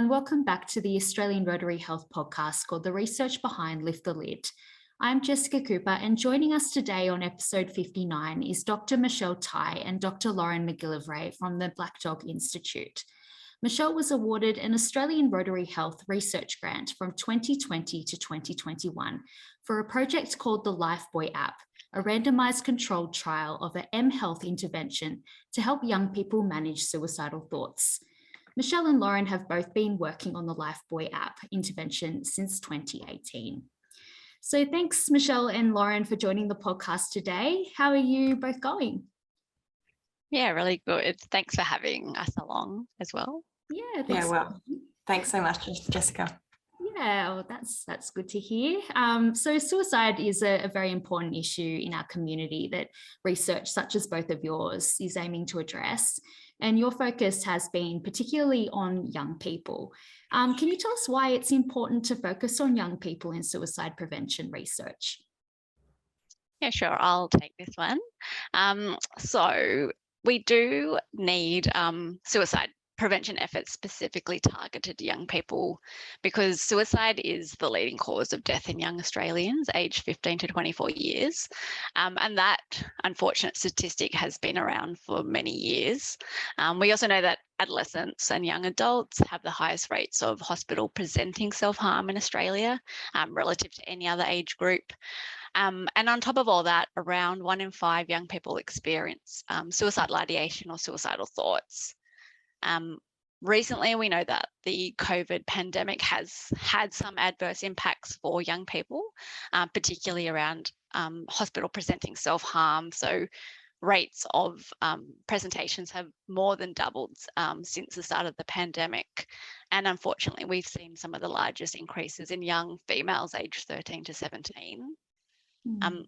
everyone. Welcome back to the Australian Rotary Health podcast called The Research Behind Lift the Lid. I'm Jessica Cooper, and joining us today on episode 59 is Dr. Michelle Tai and Dr. Lauren McGillivray from the Black Dog Institute. Michelle was awarded an Australian Rotary Health research grant from 2020 to 2021 for a project called the Lifeboy app, a randomised controlled trial of an M-Health intervention to help young people manage suicidal thoughts. Michelle and Lauren have both been working on the Lifeboy app intervention since 2018. So thanks, Michelle and Lauren, for joining the podcast today. How are you both going? Yeah, really good. Thanks for having us along as well. Well, thanks so much, Jessica. Yeah, well, that's good to hear. So suicide is a very important issue in our community that research such as both of yours is aiming to address. And your focus has been particularly on young people. Can you tell us why it's important to focus on young people in suicide prevention research? Yeah, sure. I'll take this one. So we do need suicide prevention efforts specifically targeted to young people because suicide is the leading cause of death in young Australians aged 15 to 24 years. And that unfortunate statistic has been around for many years. We also know that adolescents and young adults have the highest rates of hospital presenting self-harm in Australia relative to any other age group. And on top of all that, around 1 in 5 young people experience suicidal ideation or suicidal thoughts. Recently, we know that the COVID pandemic has had some adverse impacts for young people, particularly around hospital presenting self-harm. So rates of presentations have more than doubled since the start of the pandemic. And unfortunately, we've seen some of the largest increases in young females aged 13 to 17.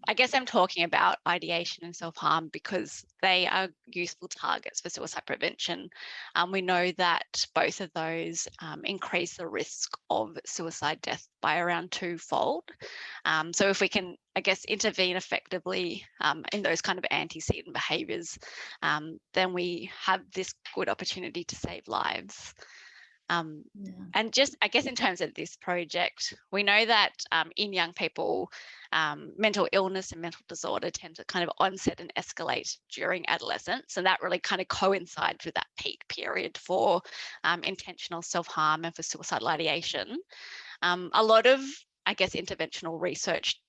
I guess I'm talking about ideation and self-harm because they are useful targets for suicide prevention. We know that both of those increase the risk of suicide death by around 2-fold. So if we can, I guess, intervene effectively in those kind of antecedent behaviours, then we have this good opportunity to save lives. And just, I guess, in terms of this project, we know that in young people, mental illness and mental disorder tend to kind of onset and escalate during adolescence. And that really kind of coincides with that peak period for intentional self-harm and for suicidal ideation. A lot of, I guess, interventional research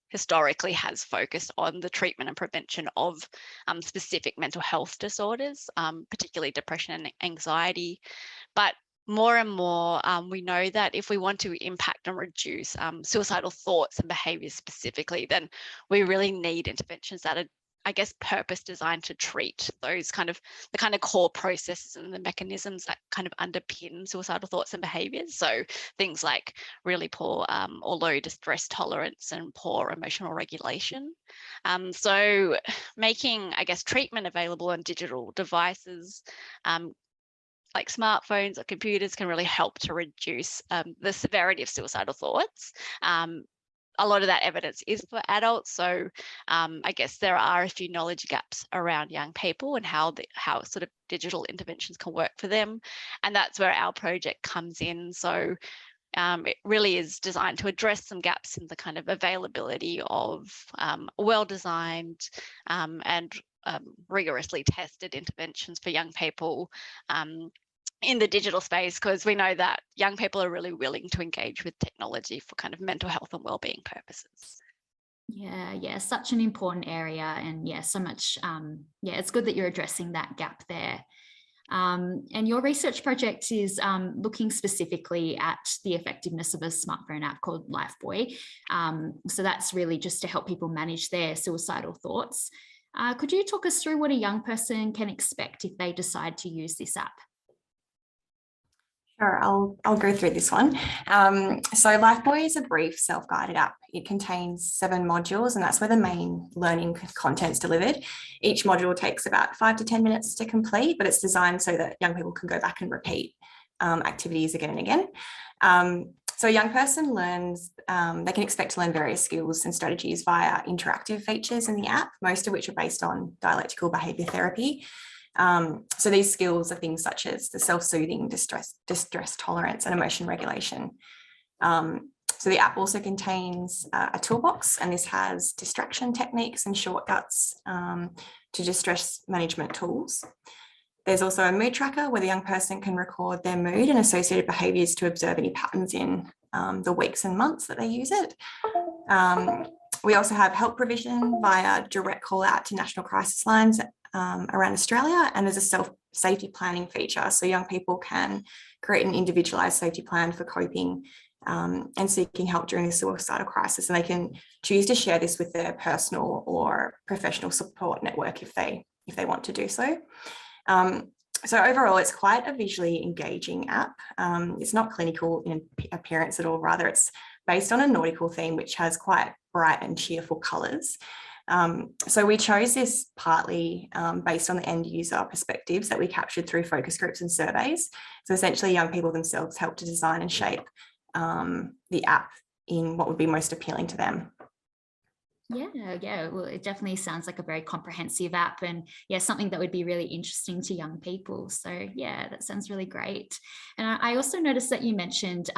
historically has focused on the treatment and prevention of specific mental health disorders, particularly depression and anxiety. But more and more, we know that if we want to impact and reduce suicidal thoughts and behaviours specifically, then we really need interventions that are, I guess, purpose designed to treat those the kind of core processes and the mechanisms that kind of underpin suicidal thoughts and behaviours. So things like really poor or low distress tolerance and poor emotional regulation. So making, I guess, treatment available on digital devices, like smartphones or computers, can really help to reduce the severity of suicidal thoughts. A lot of that evidence is for adults, so I guess there are a few knowledge gaps around young people and how sort of digital interventions can work for them, and that's where our project comes in. So it really is designed to address some gaps in the kind of availability of well-designed and rigorously tested interventions for young people in the digital space, because we know that young people are really willing to engage with technology for kind of mental health and wellbeing purposes. Yeah, such an important area, and so much. It's good that you're addressing that gap there. And your research project is looking specifically at the effectiveness of a smartphone app called Lifeboy. So that's really just to help people manage their suicidal thoughts. Could you talk us through what a young person can expect if they decide to use this app? Sure, I'll go through this one. So Lifeboy is a brief self-guided app. It contains 7 modules, and that's where the main learning content's delivered. Each module takes about 5 to 10 minutes to complete, but it's designed so that young people can go back and repeat activities again and again. So a young person learns, they can expect to learn various skills and strategies via interactive features in the app, most of which are based on dialectical behaviour therapy. So these skills are things such as the self-soothing, distress tolerance, and emotion regulation. So the app also contains a toolbox, and this has distraction techniques and shortcuts to distress management tools. There's also a mood tracker where the young person can record their mood and associated behaviours to observe any patterns in the weeks and months that they use it. We also have help provision via direct call out to national crisis lines around Australia, and there's a self-safety planning feature. So young people can create an individualised safety plan for coping and seeking help during a suicidal crisis, and they can choose to share this with their personal or professional support network if they want to do so. So overall, it's quite a visually engaging app. It's not clinical in appearance at all, rather it's based on a nautical theme, which has quite bright and cheerful colours. So we chose this partly based on the end user perspectives that we captured through focus groups and surveys. So essentially young people themselves help to design and shape the app in what would be most appealing to them. Yeah. Well, it definitely sounds like a very comprehensive app, and something that would be really interesting to young people. So yeah, that sounds really great. And I also noticed that you mentioned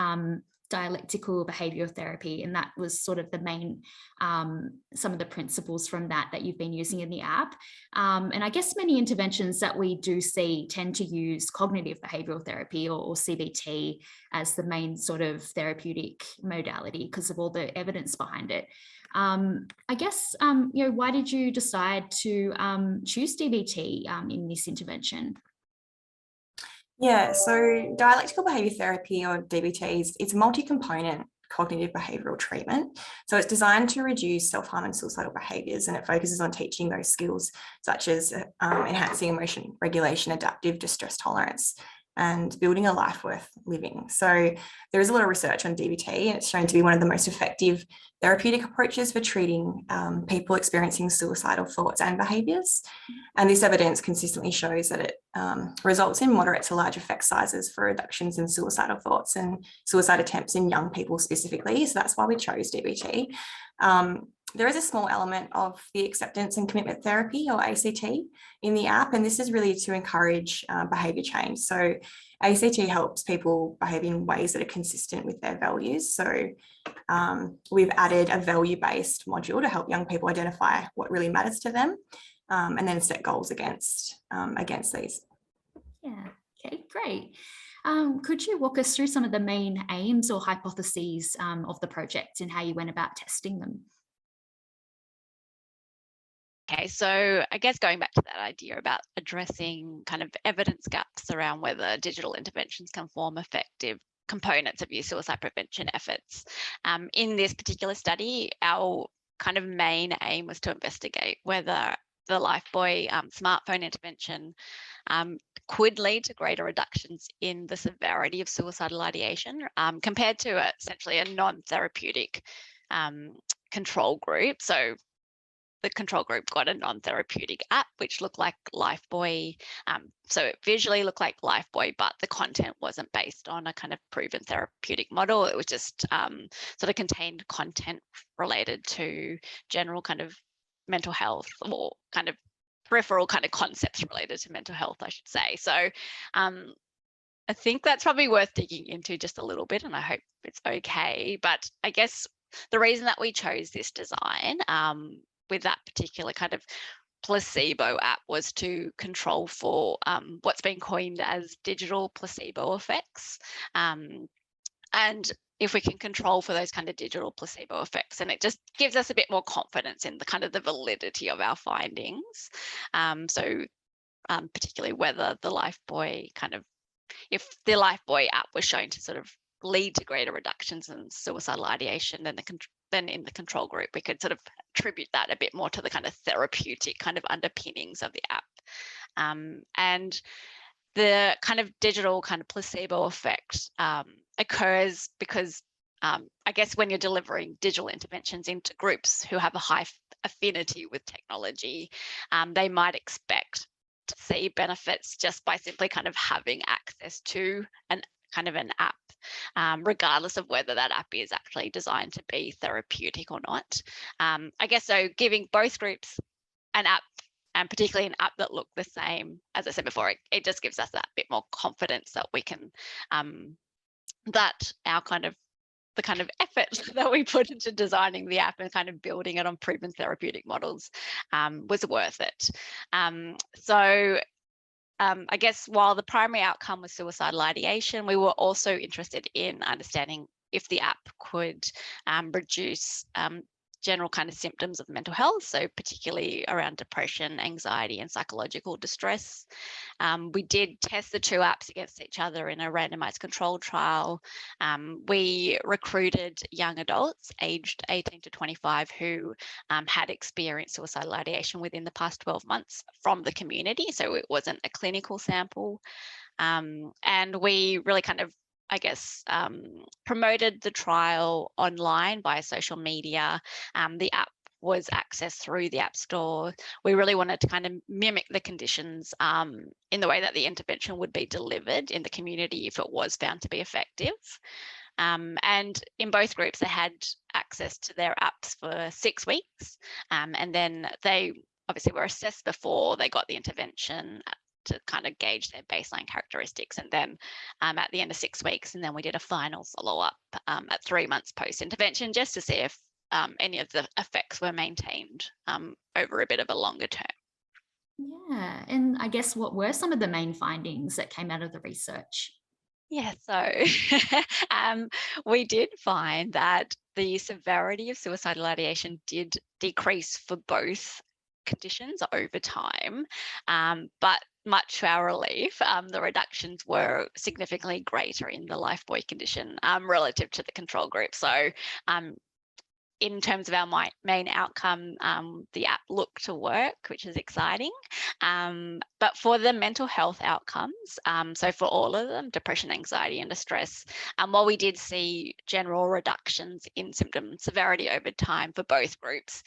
dialectical behavioral therapy, and that was sort of the main some of the principles from that you've been using in the app. And I guess many interventions that we do see tend to use cognitive behavioral therapy or CBT as the main sort of therapeutic modality because of all the evidence behind it. I guess why did you decide to choose DBT in this intervention? Yeah, so dialectical behaviour therapy, or DBT, it's multi-component cognitive behavioural treatment. So it's designed to reduce self-harm and suicidal behaviours, and it focuses on teaching those skills such as enhancing emotion regulation, adaptive distress tolerance, and building a life worth living. So there is a lot of research on DBT, and it's shown to be one of the most effective therapeutic approaches for treating people experiencing suicidal thoughts and behaviours. And this evidence consistently shows that it results in moderate to large effect sizes for reductions in suicidal thoughts and suicide attempts in young people specifically. So that's why we chose DBT. There is a small element of the acceptance and commitment therapy, or ACT, in the app, and this is really to encourage behaviour change. So ACT helps people behave in ways that are consistent with their values. So we've added a value-based module to help young people identify what really matters to them, and then set goals against these. Yeah, okay, great. Could you walk us through some of the main aims or hypotheses of the project and how you went about testing them? Okay, so I guess going back to that idea about addressing kind of evidence gaps around whether digital interventions can form effective components of youth suicide prevention efforts. In this particular study, our kind of main aim was to investigate whether the Lifeboy smartphone intervention could lead to greater reductions in the severity of suicidal ideation compared to essentially a non-therapeutic control group. So the control group got a non-therapeutic app, which looked like Lifeboy. So it visually looked like Lifeboy, but the content wasn't based on a kind of proven therapeutic model. It was just sort of contained content related to general kind of mental health, or kind of peripheral kind of concepts related to mental health, I should say. So I think that's probably worth digging into just a little bit, and I hope it's okay. But I guess the reason that we chose this design with that particular kind of placebo app was to control for what's been coined as digital placebo effects. And if we can control for those kind of digital placebo effects, and it just gives us a bit more confidence in the kind of the validity of our findings. So particularly whether the Lifeboy if the Lifeboy app was shown to sort of lead to greater reductions in suicidal ideation than in the control group, we could sort of attribute that a bit more to the kind of therapeutic kind of underpinnings of the app. And the kind of digital kind of placebo effect occurs because I guess when you're delivering digital interventions into groups who have a high affinity with technology, they might expect to see benefits just by simply kind of having access to an app, regardless of whether that app is actually designed to be therapeutic or not. I guess so giving both groups an app and particularly an app that looked the same. As I said before, it just gives us that bit more confidence that we can, that our the kind of effort that we put into designing the app and kind of building it on proven therapeutic models was worth it. I guess while the primary outcome was suicidal ideation, we were also interested in understanding if the app could reduce general kind of symptoms of mental health, so particularly around depression, anxiety, and psychological distress. We did test the two apps against each other in a randomized controlled trial. We recruited young adults aged 18 to 25 who had experienced suicidal ideation within the past 12 months from the community, so it wasn't a clinical sample. And we really kind of, I guess, promoted the trial online via social media. The app was accessed through the App Store. We really wanted to kind of mimic the conditions in the way that the intervention would be delivered in the community if it was found to be effective. And in both groups, they had access to their apps for 6 weeks. And then they obviously were assessed before they got the intervention to kind of gauge their baseline characteristics. And then at the end of 6 weeks, and then we did a final follow-up at 3 months post-intervention just to see if any of the effects were maintained over a bit of a longer term. Yeah, and I guess what were some of the main findings that came out of the research? Yeah, so we did find that the severity of suicidal ideation did decrease for both conditions over time, but much to our relief, the reductions were significantly greater in the Lifeboy condition relative to the control group. So in terms of our main outcome, the app looked to work, which is exciting. But for the mental health outcomes, so for all of them, depression, anxiety, and distress, while we did see general reductions in symptom severity over time for both groups,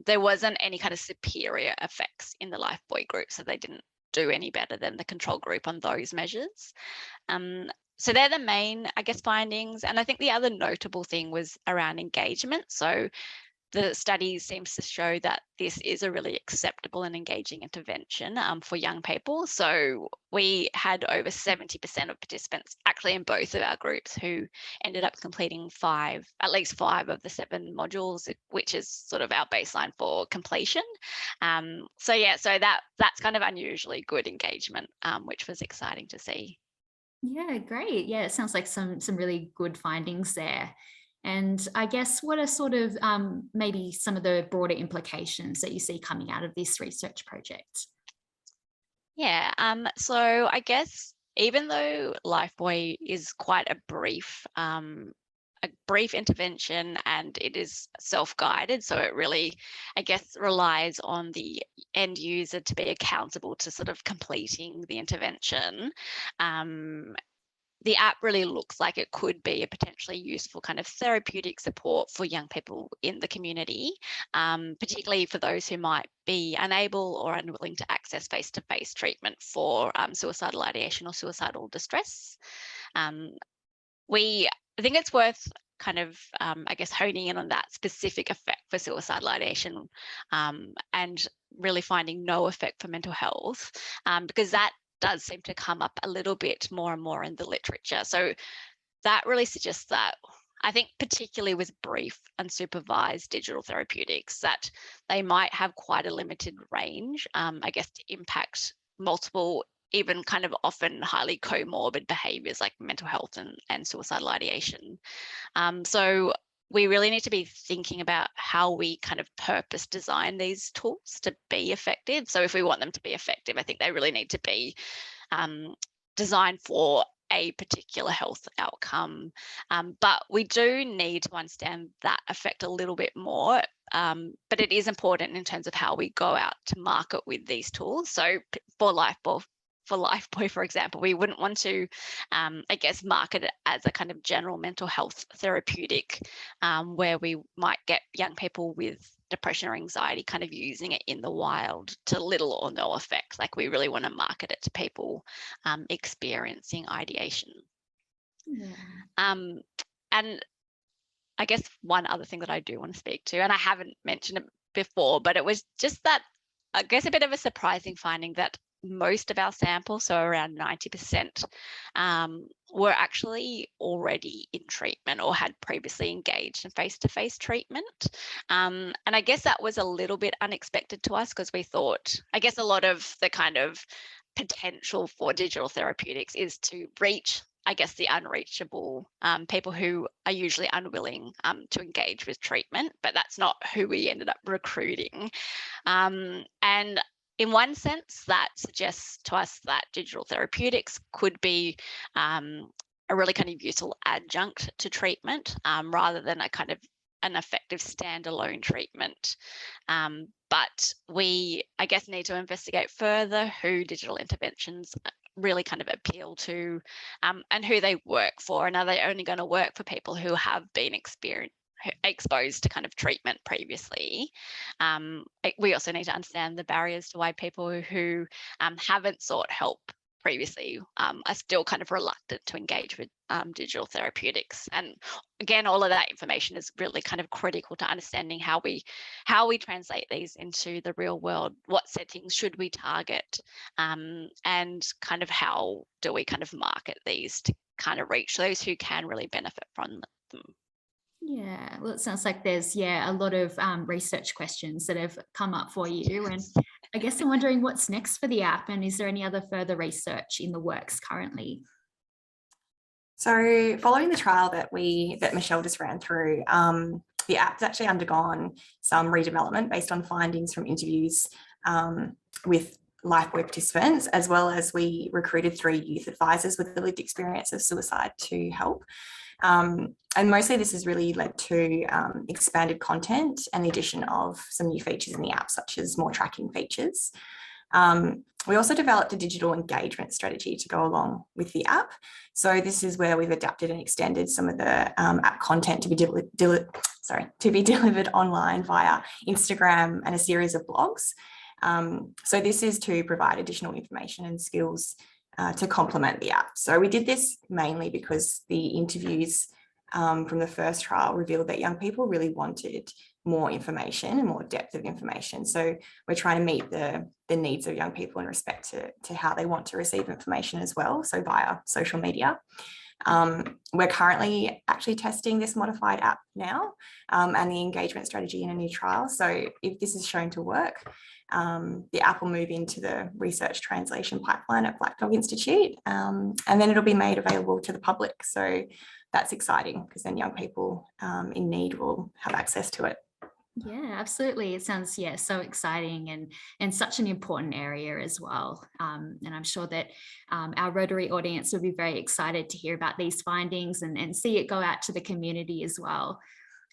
there wasn't any kind of superior effects in the Lifeboy group, so they didn't do any better than the control group on those measures. So they're the main, I guess, findings. And I think the other notable thing was around engagement. So the study seems to show that this is a really acceptable and engaging intervention for young people. So we had over 70% of participants actually in both of our groups who ended up completing at least five of the 7 modules, which is sort of our baseline for completion. So that's kind of unusually good engagement, which was exciting to see. Yeah, great. Yeah, it sounds like some really good findings there. And I guess what are sort of maybe some of the broader implications that you see coming out of this research project? Yeah, so I guess even though Lifeboy is quite a brief intervention and it is self-guided, so it really, I guess, relies on the end user to be accountable to sort of completing the intervention. The app really looks like it could be a potentially useful kind of therapeutic support for young people in the community, particularly for those who might be unable or unwilling to access face-to-face treatment for suicidal ideation or suicidal distress. I think it's worth kind of, I guess, honing in on that specific effect for suicidal ideation and really finding no effect for mental health, because that does seem to come up a little bit more and more in the literature. So that really suggests that, I think particularly with brief unsupervised digital therapeutics, that they might have quite a limited range, I guess, to impact multiple, even kind of often highly comorbid behaviors like mental health and suicidal ideation. So we really need to be thinking about how we kind of purpose design these tools to be effective. So if we want them to be effective, I think they really need to be designed for a particular health outcome. But we do need to understand that effect a little bit more. But it is important in terms of how we go out to market with these tools. So for Lifeboy, for example, we wouldn't want to, I guess, market it as a kind of general mental health therapeutic, where we might get young people with depression or anxiety kind of using it in the wild to little or no effect. Like, we really want to market it to people experiencing ideation. Yeah. And I guess one other thing that I do want to speak to, and I haven't mentioned it before, but it was just that I guess a bit of a surprising finding that most of our samples, so around 90%, were actually already in treatment or had previously engaged in face-to-face treatment. And I guess that was a little bit unexpected to us, because we thought, I guess a lot of the kind of potential for digital therapeutics is to reach, I guess, the unreachable, people who are usually unwilling to engage with treatment, but that's not who we ended up recruiting. And in one sense, that suggests to us that digital therapeutics could be a really kind of useful adjunct to treatment, rather than a kind of an effective standalone treatment. But we, I guess, need to investigate further who digital interventions really kind of appeal to, and who they work for. And are they only going to work for people who have been exposed to kind of treatment previously? We also need to understand the barriers to why people who haven't sought help previously are still kind of reluctant to engage with digital therapeutics. And again, all of that information is really kind of critical to understanding how we translate these into the real world. What settings should we target, and kind of how do we kind of market these to kind of reach those who can really benefit from them? Yeah, well, it sounds like there's, a lot of research questions that have come up for you. And I guess I'm wondering what's next for the app, and is there any other further research in the works currently? So following the trial that Michelle just ran through, the app's actually undergone some redevelopment based on findings from interviews with Lifeboy participants, as well as we recruited 3 youth advisors with the lived experience of suicide to help. And mostly this has really led to expanded content and the addition of some new features in the app, such as more tracking features. We also developed a digital engagement strategy to go along with the app. So this is where we've adapted and extended some of the app content to be delivered online via Instagram and a series of blogs. So this is to provide additional information and skills to complement the app. So we did this mainly because the interviews from the first trial revealed that young people really wanted more information and more depth of information. So we're trying to meet the needs of young people in respect to how they want to receive information as well, so via social media. We're currently actually testing this modified app now, and the engagement strategy in a new trial. So if this is shown to work, the app will move into the research translation pipeline at Black Dog Institute, and then it'll be made available to the public. So that's exciting, because then young people in need will have access to it. Yeah, absolutely. It sounds, so exciting and such an important area as well. And I'm sure that our Rotary audience will be very excited to hear about these findings and see it go out to the community as well.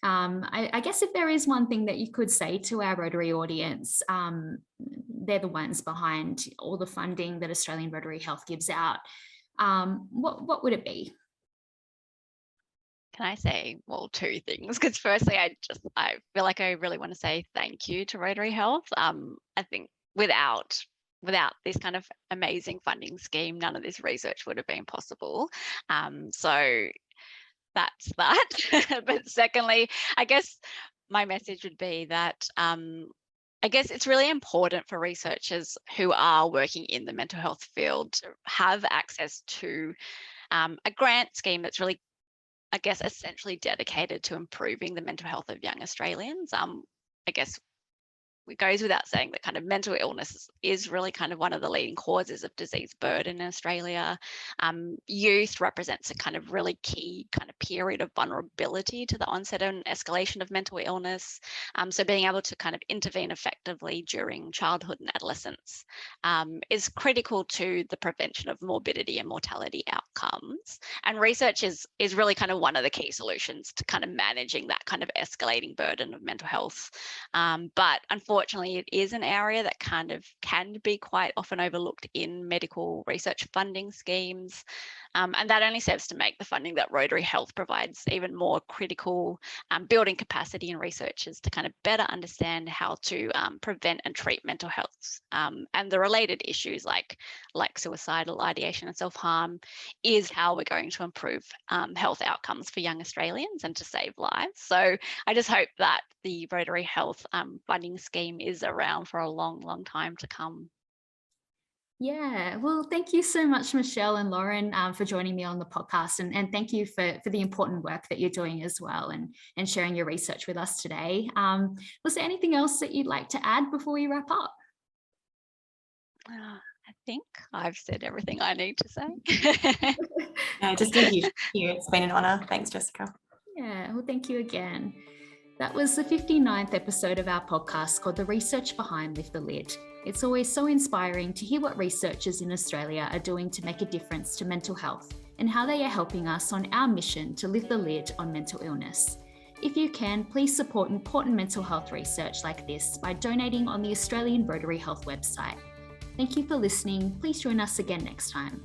I guess if there is one thing that you could say to our Rotary audience, they're the ones behind all the funding that Australian Rotary Health gives out. What would it be? Can I say, well, 2 things? Because firstly, I feel like I really want to say thank you to Rotary Health. I think without this kind of amazing funding scheme, none of this research would have been possible. So that's that. But secondly, I guess my message would be that I guess it's really important for researchers who are working in the mental health field to have access to a grant scheme that's really, I guess, essentially dedicated to improving the mental health of young Australians. I guess it goes without saying that kind of mental illness is really kind of one of the leading causes of disease burden in Australia. Youth represents a kind of really key kind of period of vulnerability to the onset and escalation of mental illness. So being able to kind of intervene effectively during childhood and adolescence is critical to the prevention of morbidity and mortality outcomes. And research is really kind of one of the key solutions to kind of managing that kind of escalating burden of mental health. But unfortunately, it is an area that kind of can be quite often overlooked in medical research funding schemes. And that only serves to make the funding that Rotary Health provides even more critical, building capacity in researchers to kind of better understand how to prevent and treat mental health. And the related issues like suicidal ideation and self-harm is how we're going to improve health outcomes for young Australians and to save lives. So I just hope that the Rotary Health funding scheme team is around for a long, long time to come. Yeah, well, thank you so much, Michelle and Lauren, for joining me on the podcast. And thank you for the important work that you're doing as well, and sharing your research with us today. Was there anything else that you'd like to add before we wrap up? I think I've said everything I need to say. Yeah, just thank you. It's been an honour. Thanks, Jessica. Yeah, well, thank you again. That was the 59th episode of our podcast called The Research Behind Lift the Lid. It's always so inspiring to hear what researchers in Australia are doing to make a difference to mental health and how they are helping us on our mission to lift the lid on mental illness. If you can, please support important mental health research like this by donating on the Australian Rotary Health website. Thank you for listening. Please join us again next time.